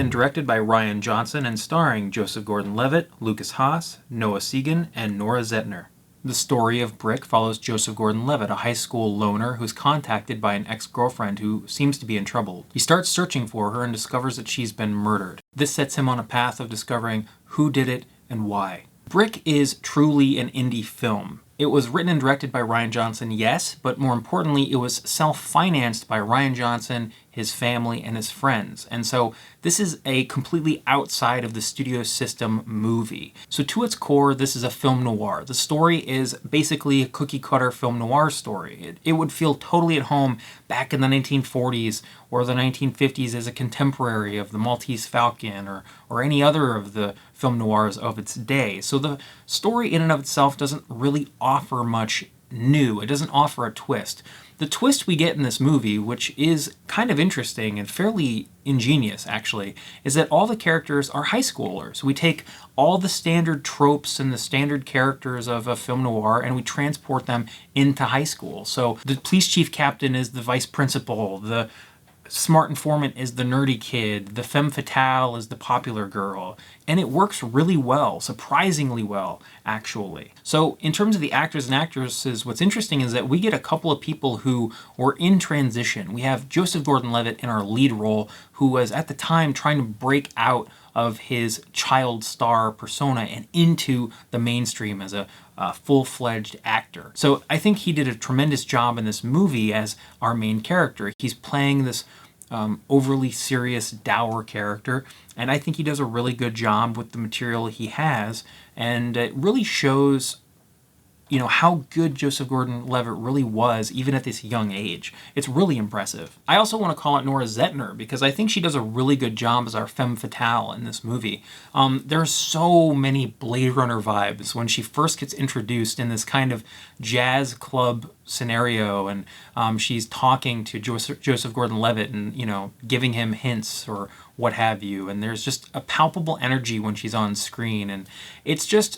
and directed by Rian Johnson and starring Joseph Gordon-Levitt, Lucas Haas, Noah Segan, and Nora Zetner. The story of Brick follows Joseph Gordon-Levitt, a high school loner who's contacted by an ex-girlfriend who seems to be in trouble. He starts searching for her and discovers that she's been murdered. This sets him on a path of discovering who did it and why. Brick is truly an indie film. It was written and directed by Rian Johnson, yes, but more importantly, it was self-financed by Rian Johnson, his family, and his friends. And so this is a completely outside of the studio system movie. So to its core, this is a film noir. The story is basically a cookie-cutter film noir story. It would feel totally at home back in the 1940s or the 1950s as a contemporary of the Maltese Falcon or any other of the film noirs of its day. So the story in and of itself doesn't really offer much new. It doesn't offer a twist. The twist we get in this movie, which is kind of interesting and fairly ingenious actually, is that all the characters are high schoolers. We take all the standard tropes and the standard characters of a film noir and we transport them into high school. So the police chief captain is the vice principal, the smart informant is the nerdy kid, the femme fatale is the popular girl, and it works really well, surprisingly well, actually. So in terms of the actors and actresses, what's interesting is that we get a couple of people who were in transition. We have Joseph Gordon-Levitt in our lead role, who was at the time trying to break out of his child star persona and into the mainstream as a full-fledged actor. So I think he did a tremendous job in this movie as our main character. He's playing this overly serious, dour character, and I think he does a really good job with the material he has, and it really shows how good Joseph Gordon-Levitt really was, even at this young age. It's really impressive. I also want to call out Nora Zetner, because I think she does a really good job as our femme fatale in this movie. There's so many Blade Runner vibes when she first gets introduced in this kind of jazz club scenario, and she's talking to Joseph Gordon-Levitt and, giving him hints or what have you, and there's just a palpable energy when she's on screen, and it's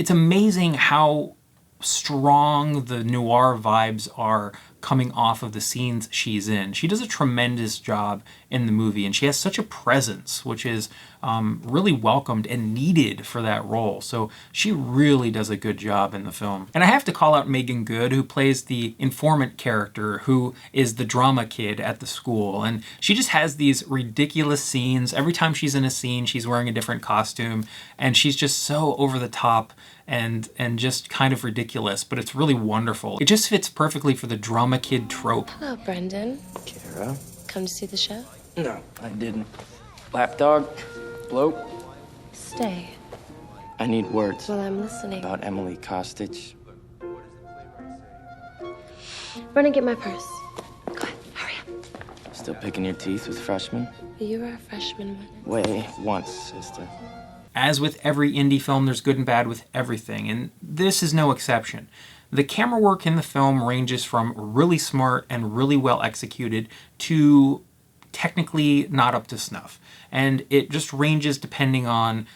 amazing how strong the noir vibes are coming off of the scenes she's in. She does a tremendous job in the movie, and she has such a presence, which is really welcomed and needed for that role. So she really does a good job in the film. And I have to call out Megan Good, who plays the informant character, who is the drama kid at the school. And she just has these ridiculous scenes. Every time she's in a scene, she's wearing a different costume, and she's just so over the top and just kind of ridiculous, but it's really wonderful. It just fits perfectly for the drama kid trope. Hello, Brendan. Kara? Come to see the show? No, I didn't. Lapdog? Bloat? Stay. I need words. Well, I'm listening. About Emily Kostic. Run and get my purse. Go ahead, hurry up. Still picking your teeth with freshmen? You were a freshman when... Way once, sister. As with every indie film, there's good and bad with everything, and this is no exception. The camera work in the film ranges from really smart and really well executed to technically not up to snuff. And it just ranges depending on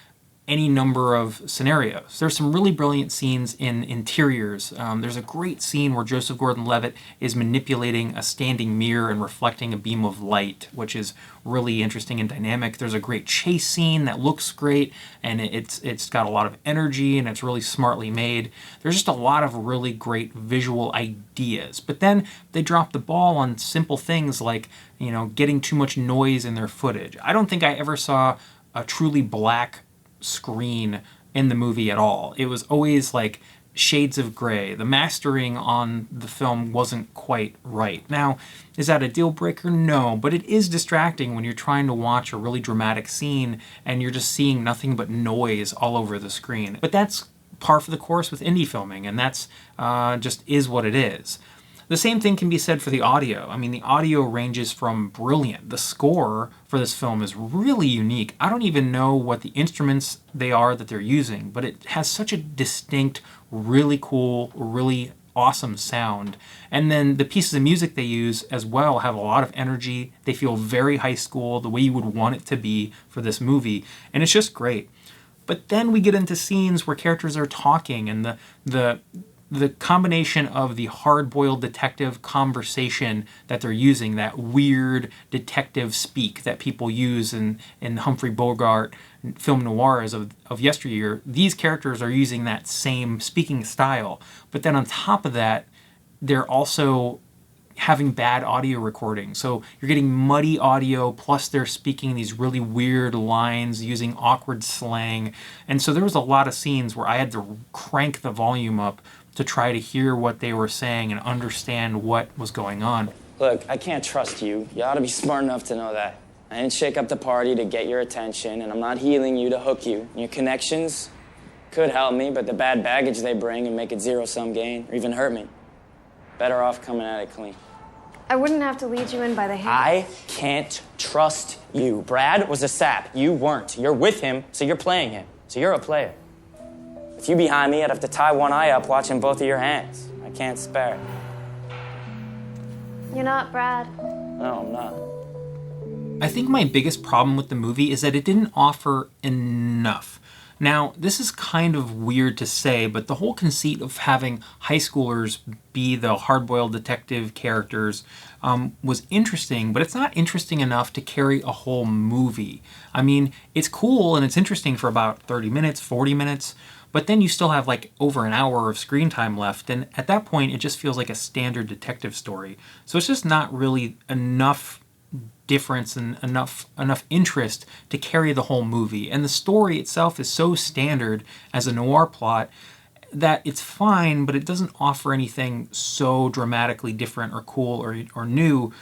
any number of scenarios. There's some really brilliant scenes in interiors. There's a great scene where Joseph Gordon-Levitt is manipulating a standing mirror and reflecting a beam of light, which is really interesting and dynamic. There's a great chase scene that looks great, and it's got a lot of energy, and it's really smartly made. There's just a lot of really great visual ideas. But then they drop the ball on simple things like, getting too much noise in their footage. I don't think I ever saw a truly black screen in the movie at all. It was always like shades of gray. The mastering on the film wasn't quite right. Now, is that a deal breaker? No, but it is distracting when you're trying to watch a really dramatic scene and you're just seeing nothing but noise all over the screen. But that's par for the course with indie filming, and that's just is what it is. The same thing can be said for the audio. I mean, the audio ranges from brilliant. The score for this film is really unique. I don't even know what the instruments they are that they're using, but it has such a distinct, really cool, really awesome sound. And then the pieces of music they use as well have a lot of energy. They feel very high school, the way you would want it to be for this movie, and it's just great. But then we get into scenes where characters are talking, and the the combination of the hard-boiled detective conversation that they're using, that weird detective speak that people use in Humphrey Bogart film noirs of yesteryear, these characters are using that same speaking style. But then on top of that, they're also having bad audio recording. So you're getting muddy audio, plus they're speaking these really weird lines using awkward slang. And so there was a lot of scenes where I had to crank the volume up to try to hear what they were saying and understand what was going on. Look, I can't trust you. You ought to be smart enough to know that. I didn't shake up the party to get your attention, and I'm not healing you to hook you. Your connections could help me, but the bad baggage they bring and make it zero-sum gain, or even hurt me. Better off coming at it clean. I wouldn't have to lead you in by the hand. I can't trust you. Brad was a sap. You weren't. You're with him, so you're playing him. So you're a player. With you behind me, I'd have to tie one eye up watching both of your hands. I can't spare. You're not Brad. No, I'm not. I think my biggest problem with the movie is that it didn't offer enough. Now, this is kind of weird to say, but the whole conceit of having high schoolers be the hard-boiled detective characters was interesting, but it's not interesting enough to carry a whole movie. I mean, it's cool and it's interesting for about 30 minutes, 40 minutes, but then you still have like over an hour of screen time left, and at that point it just feels like a standard detective story. So it's just not really enough difference and enough interest to carry the whole movie. And the story itself is so standard as a noir plot that it's fine, but it doesn't offer anything so dramatically different or cool or new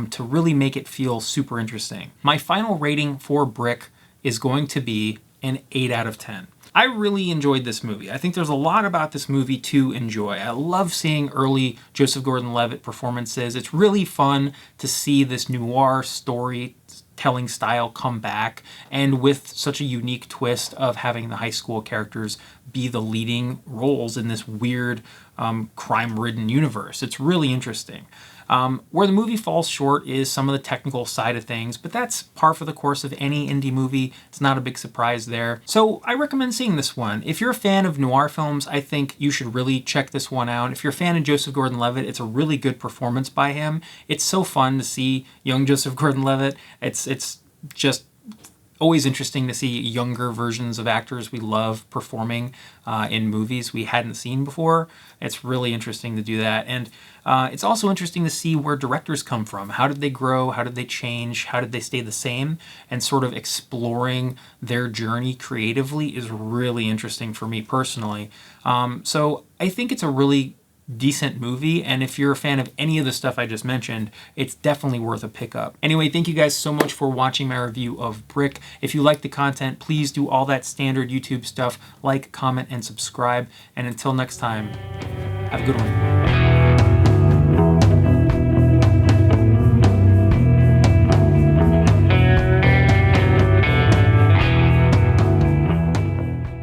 to really make it feel super interesting. My final rating for Brick is going to be an 8 out of 10. I really enjoyed this movie. I think there's a lot about this movie to enjoy. I love seeing early Joseph Gordon-Levitt performances. It's really fun to see this noir storytelling style come back, and with such a unique twist of having the high school characters be the leading roles in this weird crime-ridden universe. It's really interesting. Where the movie falls short is some of the technical side of things, but that's par for the course of any indie movie. It's not a big surprise there. So I recommend seeing this one. If you're a fan of noir films, I think you should really check this one out. If you're a fan of Joseph Gordon-Levitt, it's a really good performance by him. It's so fun to see young Joseph Gordon-Levitt. It's just always interesting to see younger versions of actors we love performing in movies we hadn't seen before. It's really interesting to do that. And it's also interesting to see where directors come from. How did they grow? How did they change? How did they stay the same? And sort of exploring their journey creatively is really interesting for me personally. So I think it's a really decent movie, and if you're a fan of any of the stuff I just mentioned, it's definitely worth a pickup. Anyway, thank you guys so much for watching my review of Brick. If you like the content, please do all that standard YouTube stuff, like, comment, and subscribe. And until next time, have a good one.